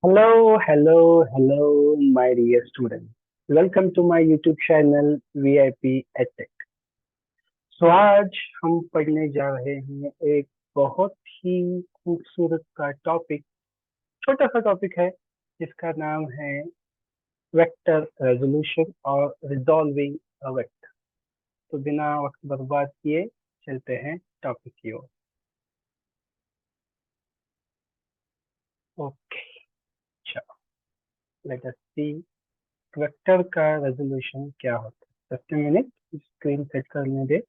Hello, hello, hello, my dear students. Welcome to my YouTube channel VIP EdTech. So आज हम पढ़ने जा रहे हैं एक बहुत ही खूबसूरत का टॉपिक। छोटा सा टॉपिक है जिसका नाम है वेक्टर रेजोल्यूशन और रिजॉल्विंग अ वेक्टर। तो बिना वक्त बर्बाद किए चलते हैं टॉपिक की ओर। ओके, चलो लेट अस सी वेक्टर का रेजोल्यूशन क्या होता है। जस्ट मिनट, स्क्रीन सेट करने दे।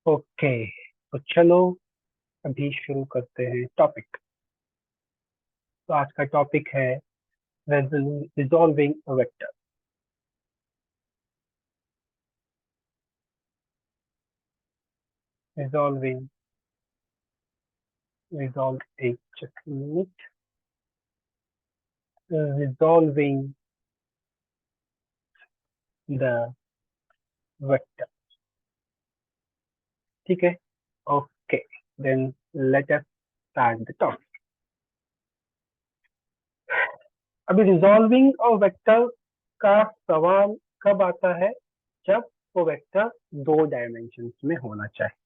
ओके, तो चलो अभी शुरू करते हैं टॉपिक। तो आज का टॉपिक है रिजॉल्विंग वेक्टर। रिजॉल्विंग रिजॉल्व एक मिनट। रिजॉल्विंग द वेक्टर, ठीक है। Okay, then let us start the topic. अभी रिजॉल्विंग और वेक्टर का सवाल कब आता है? जब वो वेक्टर दो डायमेंशन में होना चाहिए।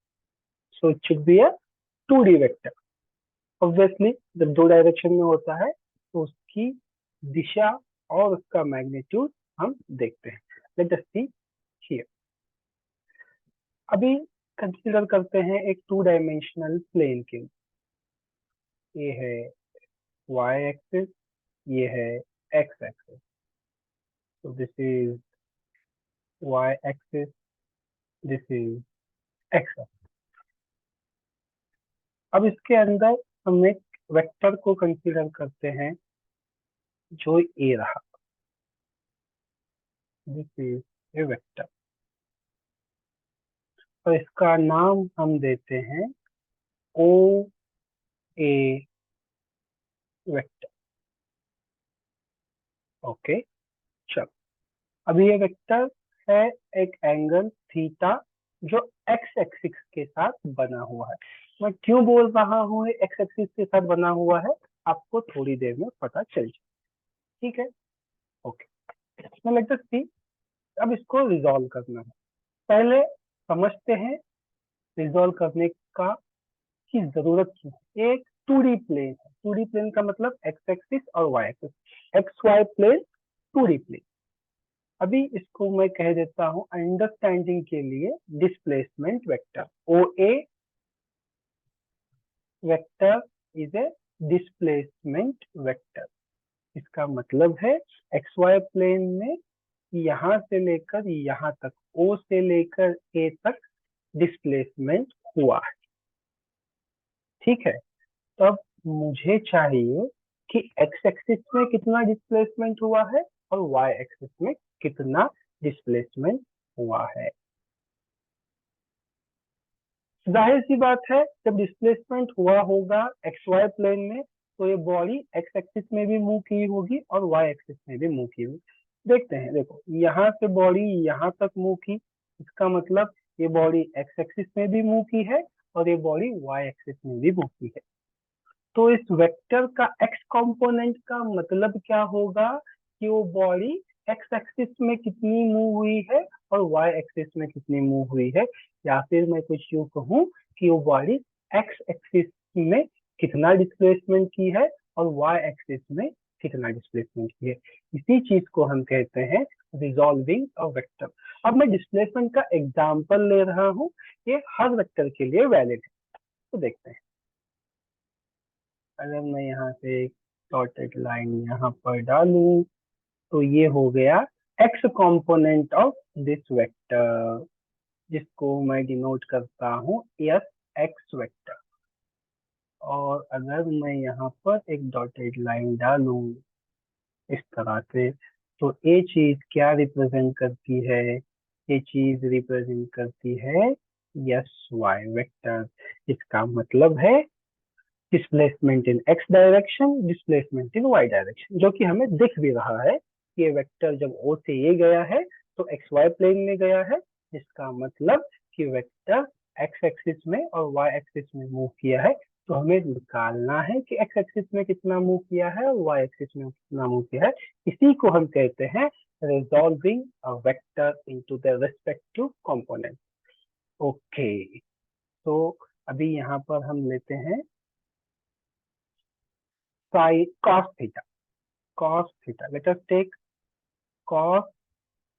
So it should be a 2D vector. Obviously जब दो डायरेक्शन में होता है तो उसकी दिशा और उसका मैग्नीट्यूड हम देखते हैं। Let us see here. अभी कंसीडर करते हैं एक टू डायमेंशनल प्लेन के। ये है y एक्सिस, ये है x एक्सिस। तो this is y axis, this is x axis. अब इसके अंदर हम एक वेक्टर को कंसीडर करते हैं जो ये रहा। दिस इज ए वेक्टर और इसका नाम हम देते हैं ओ ए वेक्टर। ओके, चलो। अब ये वेक्टर है एक एंगल थीटा जो एक्स एक्सिस के साथ बना हुआ है। मैं क्यों बोल रहा हूँ एक्स एक्सिस के साथ बना हुआ है, आपको थोड़ी देर में पता चल जाए, ठीक है। ओके, लेट अस सी। अब इसको रिजॉल्व करना है। पहले समझते हैं रिजॉल्व करने का की जरूरत क्यों है। एक 2D प्लेन है। 2D प्लेन का मतलब एक्स एक्सिस और Y axis. X Y plane, 2D plane. अभी इसको मैं कह देता हूं अंडरस्टैंडिंग के लिए displacement vector. O A vector is a displacement vector. इसका मतलब है एक्स वाई प्लेन में यहां से लेकर यहां तक, ओ से लेकर ए तक डिस्प्लेसमेंट हुआ है, ठीक है। तब मुझे चाहिए कि एक्स एक्सिस में कितना डिस्प्लेसमेंट हुआ है और वाई एक्सिस में कितना डिस्प्लेसमेंट हुआ है। जाहिर सी बात है जब डिस्प्लेसमेंट हुआ होगा एक्स वाई प्लेन में तो ये बॉडी एक्स एक्सिस में भी मूव की होगी और वाई एक्सिस में भी मूव की होगी। देखते हैं, देखो यहाँ से बॉडी यहाँ तक मूव की, इसका मतलब ये बॉडी एक्स एक्सिस में भी मूव की है और ये बॉडी वाई एक्सिस में भी मूव की है। तो इस वेक्टर का एक्स कंपोनेंट का मतलब क्या होगा कि वो बॉडी एक्स एक्सिस में कितनी मूव हुई है और वाई एक्सिस में कितनी मूव हुई है। या फिर मैं कुछ यूं कहूँ कि वो बॉडी एक्स एक्सिस में कितना डिस्प्लेसमेंट की है और वाई एक्सिस में कितना डिस्प्लेसमेंट की है। इसी चीज को हम कहते हैं रिजॉल्विंग अ वेक्टर। अब मैं डिस्प्लेसमेंट का एग्जांपल ले रहा हूँ, ये हर वेक्टर के लिए वैलिड है। तो देखते हैं। अगर मैं यहाँ से एक डॉटेड लाइन यहाँ पर डालूं तो ये हो गया x component of this vector, जिसको मैं डिनोट करता हूँ एस एक्स वेक्टर। और अगर मैं यहाँ पर एक डॉटेड लाइन डालूं इस तरह से, तो ये चीज क्या रिप्रेजेंट करती है? ये चीज रिप्रेजेंट करती है यस वाई वेक्टर। इसका मतलब है displacement in X direction, displacement in Y direction, जो कि हमें दिख भी रहा है कि ये वेक्टर जब ओ से ये गया है तो एक्स वाई प्लेन में गया है, जिसका मतलब कि वेक्टर एक्स एक्सिस में और वाई एक्सिस में मूव किया है। तो हमें निकालना है कि एक्स एक्सिस में कितना मूव किया है और वाई एक्सिस में कितना मूव किया है। इसी को हम कहते हैं resolving a vector into the respective component. Okay, तो अभी यहाँ पर हम लेते हैं sine cos theta. cos theta, let us take cos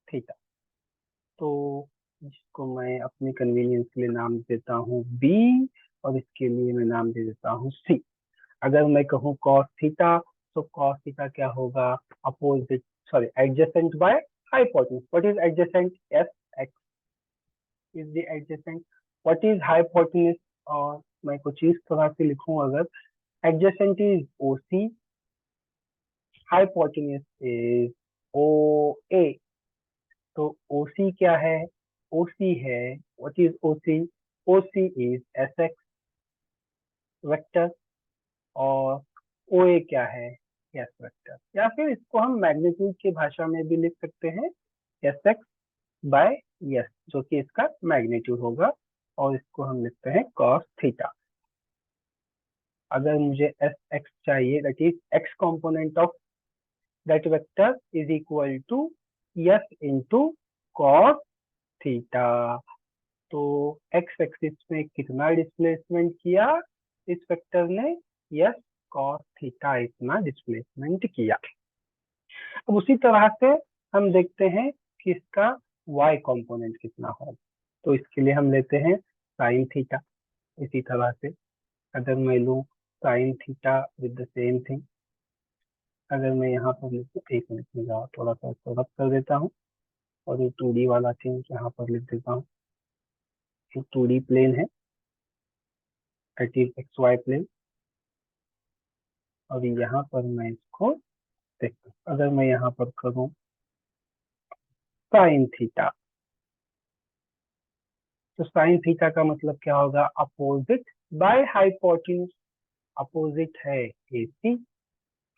theta. तो जिसको मैं अपनी कन्वीनियंस के लिए नाम देता हूँ बी, और इसके लिए मैं नाम दे देता हूँ सी। अगर मैं कहूँ cos थीटा, तो cos थीटा क्या होगा? Opposite, sorry, adjacent by hypotenuse. What is adjacent? S x is the adjacent. What is hypotenuse? और मैं कुछ इस तरह से लिखूं, अगर adjacent is O C, hypotenuse is O A. तो OC क्या है? OC है, what is OC? OC is S X vector. और OA क्या है? S vector. या फिर इसको हम मैग्नीट्यूड की भाषा में भी लिख सकते हैं, एस एक्स बाय एस, जो कि इसका मैग्नीट्यूड होगा। और इसको हम लिखते हैं cos थीटा। अगर मुझे एस एक्स चाहिए, that is X component of that vector is equal to S into cos theta. तो एक्स एक्सिस में कितना डिस्प्लेसमेंट किया इस वेक्टर ने? यस, cos थीटा इतना डिस्प्लेसमेंट किया। अब उसी तरह से हम देखते हैं कि इसका y कंपोनेंट कितना होगा। तो इसके लिए हम लेते हैं sin थीटा। इसी तरह से अगर मैं लूँ sin theta with the same thing, अगर मैं यहाँ पर लिखूँ, एक मिनट में जाओ, थोड़ा सा इसको रब कर देता हूँ और ये 2D वाला थिंग यहाँ पर लिख देता हूँ। 2D प्लेन है, it is X Y plane. और यहाँ पर मैं इसको देखता हूँ, अगर मैं यहाँ पर करूँ साइन थीटा, तो साइन थीटा का मतलब क्या होगा? Opposite by hypotenuse. अपोजिट है AC,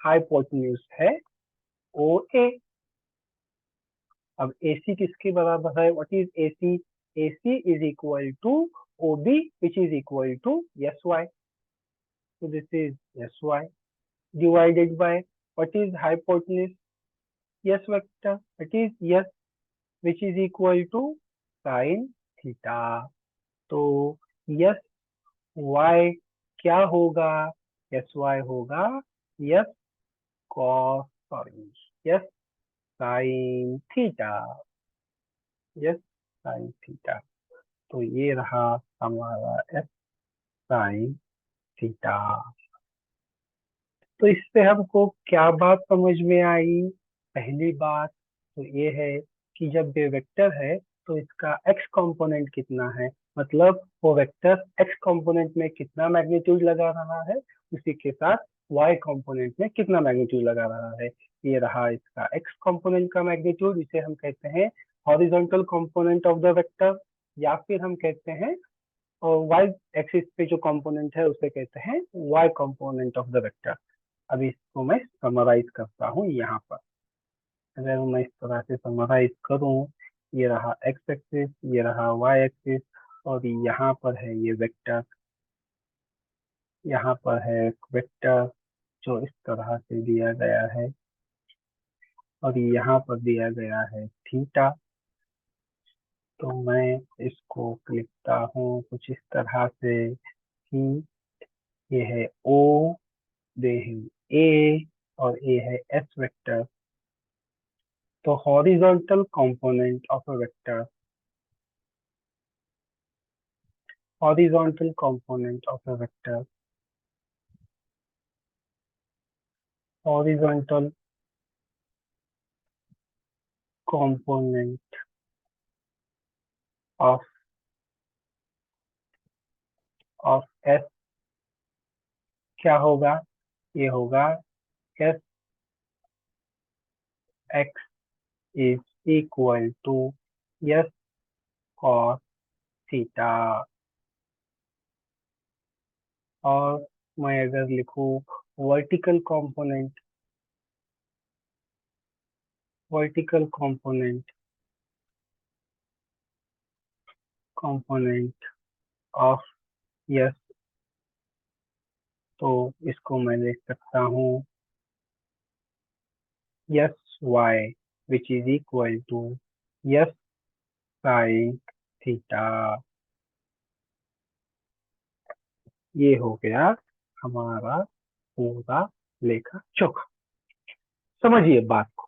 हाइपोटेन्यूज है OA। अब AC किसके बराबर है? What is AC? AC is equal to OB which is equal to SY। so this is SY divided by what is hypotenuse? S vector, it is S, which is equal to sin theta. तो yes Y क्या होगा? Yes Y होगा yes cos, sorry, yes sine theta. Yes sine theta. तो ये रहा हमारा S sign theta. तो इससे हमको क्या बात समझ में आई? पहली बात तो ये है कि जब ये वेक्टर है तो इसका एक्स कंपोनेंट कितना है, मतलब वो वेक्टर एक्स कंपोनेंट में कितना मैग्नीट्यूड लगा रहा है, उसी के साथ वाई कंपोनेंट में कितना मैग्नीट्यूड लगा रहा है। ये रहा इसका एक्स कंपोनेंट का मैग्नीट्यूड, इसे हम कहते हैं horizontal component of the vector, या फिर हम कहते हैं और वाई एक्सिस पे जो कंपोनेंट है उसे कहते हैं Y component of the vector. अब इसको मैं समराइज करता हूँ यहाँ पर। अगर मैं इस तरह से समराइज करूँ, ये रहा एक्स एक्सिस, ये रहा वाई एक्सिस, और यहाँ पर है ये वेक्टर, यहाँ पर है एक वेक्टर जो इस तरह से दिया गया है, और यहाँ पर दिया गया है थीटा। तो मैं इसको लिखता हूँ कुछ इस तरह से कि ये है O, ये है A, और ये है S वेक्टर। तो horizontal component of a vector, horizontal component of a vector horizontal component of S क्या होगा? ये होगा S x is equal to S cos theta. और मैं अगर लिखूं vertical component, vertical component of S, तो इसको मैं लिख सकता हूँ S y which is equal to S sine theta. ये हो गया हमारा पूरा लेखा जोखा। समझिए बात को।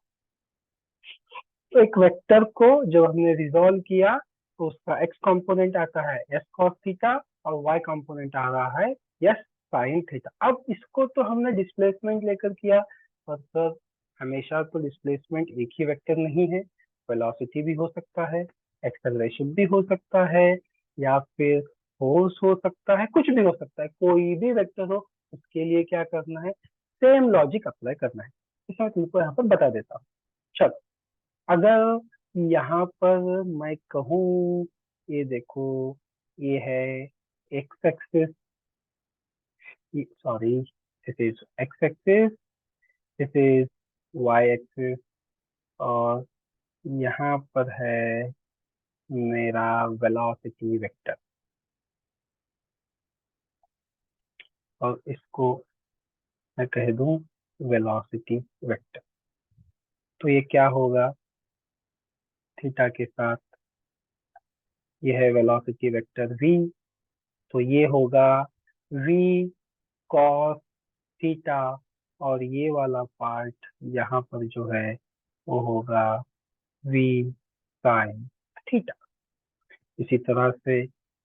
तो एक वेक्टर को जब हमने रिजॉल्व किया तो उसका एक्स कंपोनेंट आता है एस कॉस थीटा और वाई कंपोनेंट आ रहा है एस साइन थीटा। अब इसको तो हमने डिस्प्लेसमेंट लेकर किया, पर सर हमेशा तो डिस्प्लेसमेंट एक ही वेक्टर नहीं है, वेलोसिटी भी हो सकता है, एक्सेलरेशन भी हो सकता है, या फिर फोर्स हो सकता है, कुछ भी हो सकता है, कोई भी वेक्टर हो उसके लिए क्या करना है, सेम लॉजिक अप्लाई करना है। इसे मैं तुमको यहाँ पर बता देता हूँ। चलो, अगर यहाँ पर मैं कहूँ, ये देखो, ये है x axis, sorry, this is x axis, this is y axis, और यहाँ पर है मेरा वेलोसिटी वेक्टर, और इसको मैं कह दूं वेलोसिटी वेक्टर। तो ये क्या होगा थीटा के साथ, ये है वेलोसिटी वेक्टर v, तो ये होगा v cos थीटा, और ये वाला पार्ट यहाँ पर जो है वो होगा v sin थीटा। इसी तरह से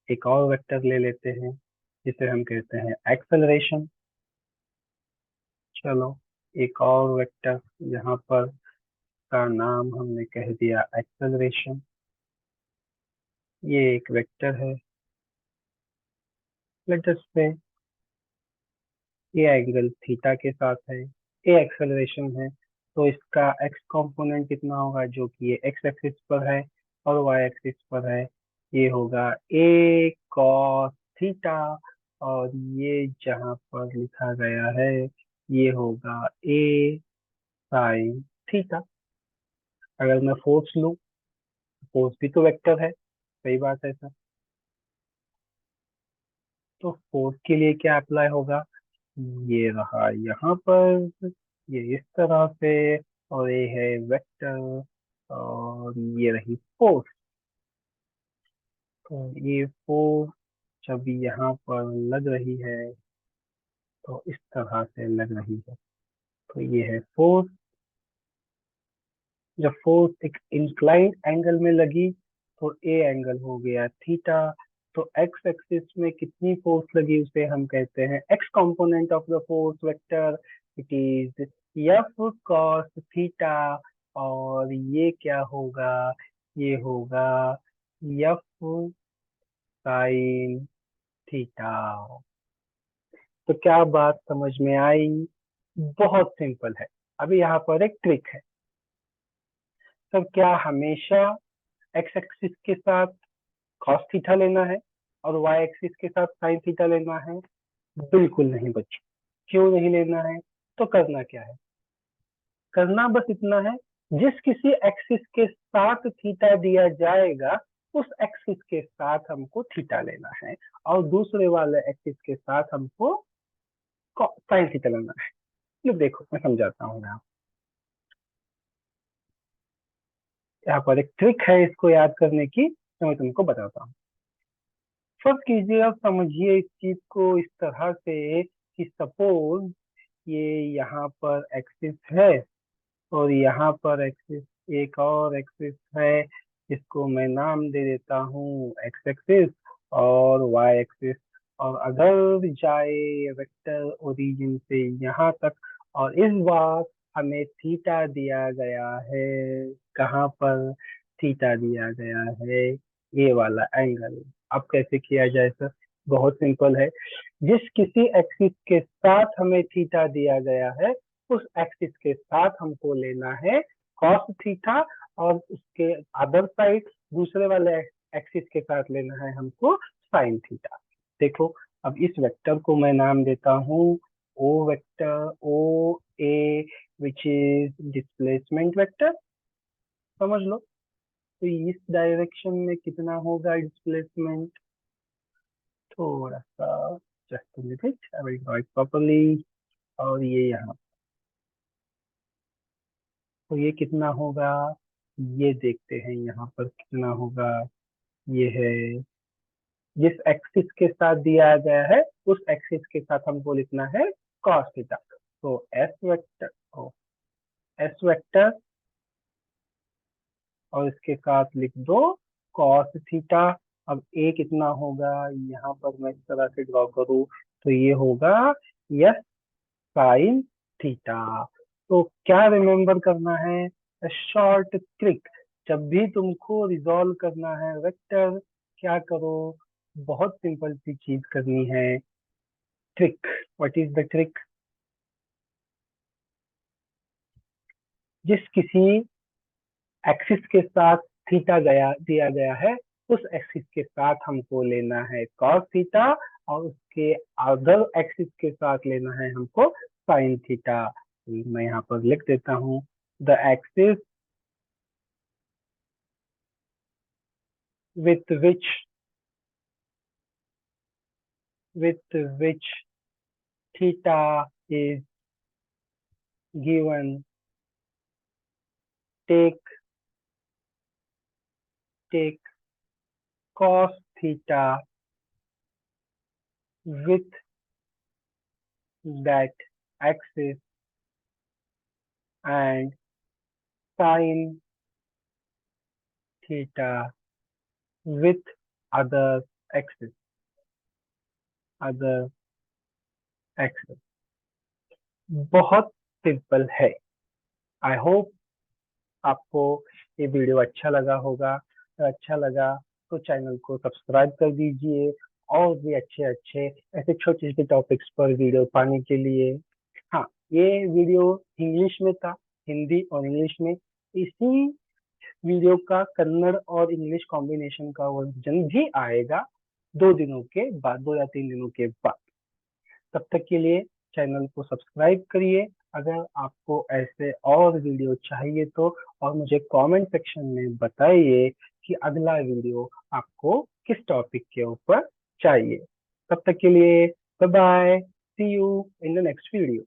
एक और वेक्टर ले लेते हैं जिसे हम कहते हैं एक्सेलरेशन। चलो, एक और वेक्टर यहाँ पर का नाम हमने कह दिया एक्सेलरेशन। ये एक वेक्टर है, लेट अस से ये एंगल थीटा के साथ है, ये एक्सेलरेशन है, तो इसका एक्स कंपोनेंट कितना होगा, जो कि ये एक्स एक्सिस पर है और वाई एक्सिस पर है, ये होगा ए कॉस थीटा, और ये जहाँ पर लिखा गया है ये होगा ए साइन थीटा। अगर मैं फोर्स लूँ, फोर्स भी तो वेक्टर है, सही बात है सर। तो फोर्स के लिए क्या अप्लाई होगा, ये रहा यहाँ पर, ये इस तरह से, और ये है वेक्टर, और ये रही फोर्स। तो ये फोर्स जब यहाँ पर लग रही है तो इस तरह से लग रही है, तो ये है फोर्स। जब फोर्स एक इंक्लाइन एंगल में लगी तो ए एंगल हो गया थीटा। तो एक्स एक्सिस में कितनी फोर्स लगी उसे हम कहते हैं x component of the force vector, it is F cos theta. और ये क्या होगा, ये होगा एफ साइन थीटा। तो क्या बात समझ में आई? बहुत सिंपल है। अभी यहाँ पर एक ट्रिक है। तो क्या हमेशा एक्स एक्सिस के साथ कॉस थीटा लेना है और वाई एक्सिस के साथ साइन थीटा लेना है? बिल्कुल नहीं बच्चों। क्यों नहीं लेना है? तो करना क्या है, करना बस इतना है, जिस किसी एक्सिस के साथ थीटा दिया जाएगा उस एक्सिस के साथ हमको थीटा लेना है, और दूसरे वाले एक्सिस के साथ हमको साइन थीटा लेना है। ये देखो मैं समझाता हूँ। यहाँ पर एक ट्रिक है इसको याद करने की, तो मैं तुमको बताता हूँ। फर्स्ट कीजिए, आप समझिए इस चीज को इस तरह से कि सपोज ये यहाँ पर एक्सिस है और यहाँ पर एक्सिस, एक और एक्सिस है, इसको मैं नाम दे देता हूँ एक्स एक्सिस और वाई एक्सिस। और अगर जाए वेक्टर ओरिजिन से यहाँ तक और इस बार हमें थीटा दिया गया है। कहाँ पर थीटा दिया गया है? ये वाला एंगल। अब कैसे किया जाए सर? बहुत सिंपल है। जिस किसी एक्सिस के साथ हमें थीटा दिया गया है, उस एक्सिस के साथ हमको लेना है कॉस थीटा, और उसके अदर साइड दूसरे वाले एक्सिस के साथ लेना है हमको साइन थीटा। देखो, अब इस वेक्टर को मैं नाम देता हूँ O vector, O A, which is displacement vector. समझ लो। तो इस डायरेक्शन में कितना होगा डिस्प्लेसमेंट? थोड़ा सा just minute, I will draw it properly. और ये यहाँ, तो ये कितना होगा? ये देखते हैं यहाँ पर कितना होगा। ये है, जिस एक्सिस के साथ दिया गया है उस एक्सिस के साथ हमको लिखना है cos थीटा। तो एस वेक्टर, एस वेक्टर, और इसके साथ लिख दो cos थीटा। अब ए कितना होगा? यहाँ पर मैं इस तरह से ड्रॉ करूँ तो ये होगा यस साइन थीटा। तो क्या रिमेम्बर करना है? Short trick. जब भी तुमको रिजॉल्व करना है वेक्टर, क्या करो? बहुत सिंपल सी चीज करनी है, trick. What is the trick? जिस किसी एक्सिस के साथ थीटा दिया गया है, उस एक्सिस के साथ हमको लेना है cos थीटा, और उसके अदर एक्सिस के साथ लेना है हमको sin थीटा। मैं यहाँ पर लिख देता हूँ, the axis with which theta is given, take cos theta with that axis and sin theta with other axis, other axis। बहुत सिंपल है। आई होप आपको ये वीडियो अच्छा लगा होगा। अगर अच्छा लगा तो चैनल को सब्सक्राइब कर दीजिए, और भी अच्छे अच्छे ऐसे छोटे छोटे टॉपिक्स पर वीडियो पाने के लिए। हाँ, ये वीडियो इंग्लिश में था, हिंदी और इंग्लिश में। इसी वीडियो का कन्नड़ और इंग्लिश कॉम्बिनेशन का वर्जन भी आएगा 2 दिनों के बाद, 2 या 3 दिनों के बाद। तब तक के लिए चैनल को सब्सक्राइब करिए। अगर आपको ऐसे और वीडियो चाहिए तो, और मुझे कमेंट सेक्शन में बताइए कि अगला वीडियो आपको किस टॉपिक के ऊपर चाहिए। तब तक के लिए bye bye, see you in the next video.